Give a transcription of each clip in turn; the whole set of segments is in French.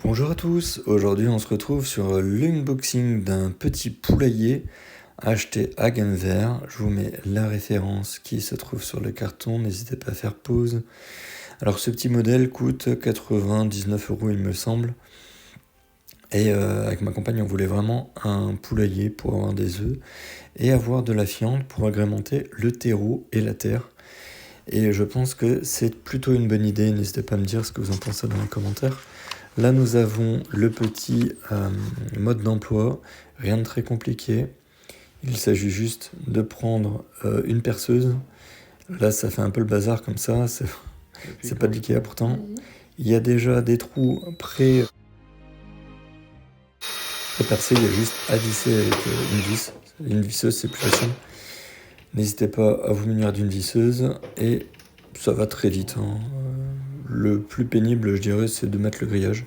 Bonjour à tous, aujourd'hui on se retrouve sur l'unboxing d'un petit poulailler acheté à Genver. Je vous mets la référence qui se trouve sur le carton, n'hésitez pas à faire pause. Alors ce petit modèle coûte 99 € il me semble. Et avec ma compagne on voulait vraiment un poulailler pour avoir des œufs et avoir de la viande pour agrémenter le terreau et la terre. Et je pense que c'est plutôt une bonne idée, n'hésitez pas à me dire ce que vous en pensez dans les commentaires. Là, nous avons le petit mode d'emploi, rien de très compliqué. Il s'agit juste de prendre une perceuse. Là, ça fait un peu le bazar comme ça, c'est pas de l'IKEA pourtant. Il y a déjà des trous pré-percés, il y a juste à visser avec une vis. Une visseuse, c'est plus facile. N'hésitez pas à vous munir d'une visseuse et ça va très vite. Le plus pénible, je dirais, c'est de mettre le grillage.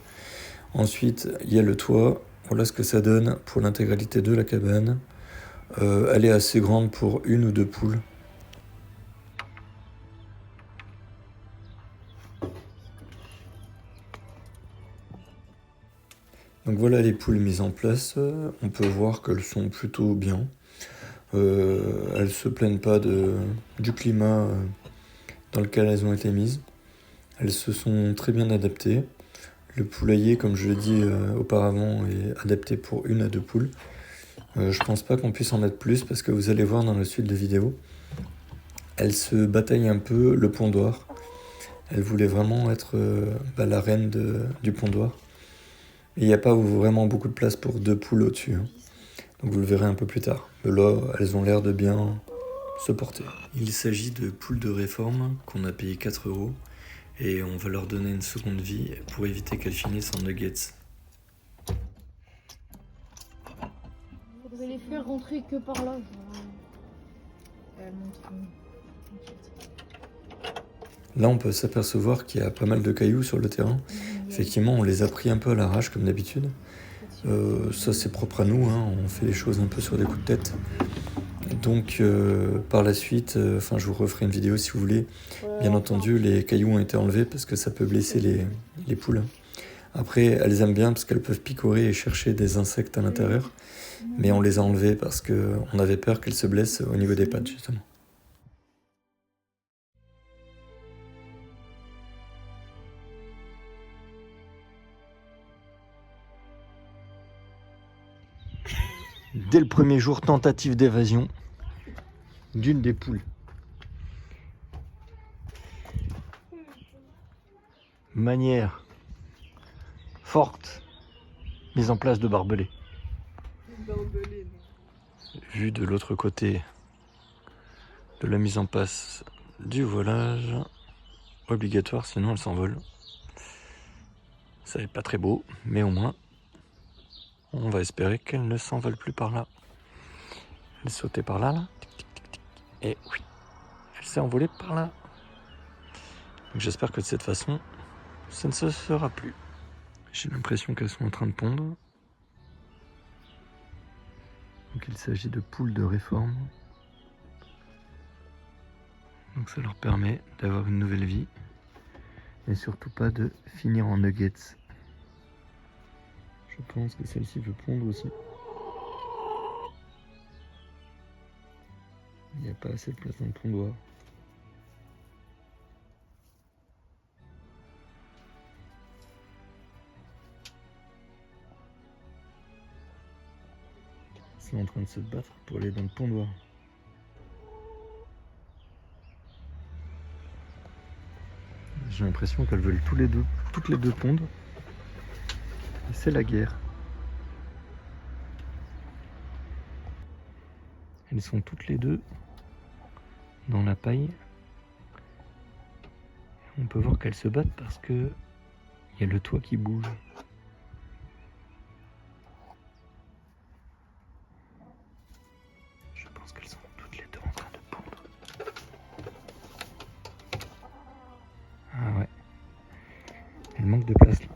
Ensuite, il y a le toit. Voilà ce que ça donne pour l'intégralité de la cabane. Elle est assez grande pour une ou deux poules. Donc voilà les poules mises en place. On peut voir qu'elles sont plutôt bien. Elles se plaignent pas du climat dans lequel elles ont été mises. Elles se sont très bien adaptées. Le poulailler, comme je l'ai dit auparavant, est adapté pour une à deux poules. Je pense pas qu'on puisse en mettre plus parce que vous allez voir dans la suite de vidéo. Elle se bataille un peu le pondoir. Elle voulait vraiment être la reine du pondoir. Et il n'y a pas vraiment beaucoup de place pour deux poules au-dessus. Donc vous le verrez un peu plus tard. Mais là, elles ont l'air de bien se porter. Il s'agit de poules de réforme qu'on a payé 4 € et on va leur donner une seconde vie pour éviter qu'elles finissent en nuggets. Faudrait les faire rentrer que par là. Là, on peut s'apercevoir qu'il y a pas mal de cailloux sur le terrain. Effectivement, on les a pris un peu à l'arrache comme d'habitude. Ça, c'est propre à nous, on fait les choses un peu sur des coups de tête. Donc, par la suite, je vous referai une vidéo si vous voulez. Bien entendu, les cailloux ont été enlevés parce que ça peut blesser les poules. Après, elles aiment bien parce qu'elles peuvent picorer et chercher des insectes à l'intérieur. Mais on les a enlevées parce qu'on avait peur qu'elles se blessent au niveau des pattes, justement. Dès le premier jour, tentative d'évasion d'une des poules. Manière forte, mise en place de barbelés. Vu de l'autre côté de la mise en place du volage, obligatoire, sinon elle s'envole. Ça n'est pas très beau, mais au moins, on va espérer qu'elle ne s'envole plus par là. Elle sautait par là, et oui, elle s'est envolée par là. Donc j'espère que de cette façon, ça ne se fera plus. J'ai l'impression qu'elles sont en train de pondre. Donc il s'agit de poules de réforme. Donc ça leur permet d'avoir une nouvelle vie. Et surtout pas de finir en nuggets. Je pense que celle-ci veut pondre aussi. Il n'y a pas assez de place dans le pondoir. Ils sont en train de se battre pour aller dans le pondoir. J'ai l'impression qu'elles veulent toutes les deux pondre. Et c'est la guerre. Elles sont toutes les deux dans la paille. On peut voir qu'elles se battent parce que il y a le toit qui bouge. Je pense qu'elles sont toutes les deux en train de pondre. Ah ouais. Il manque de place là.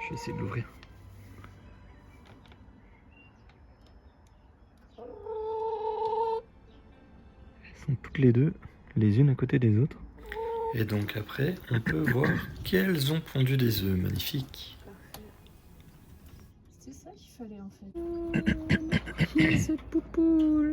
Je vais essayer de l'ouvrir. Elles sont toutes les deux, les unes à côté des autres. Et donc après, on peut voir qu'elles ont pondu des œufs. Magnifique. C'est ça qu'il fallait en fait. Qui est cette poupoule?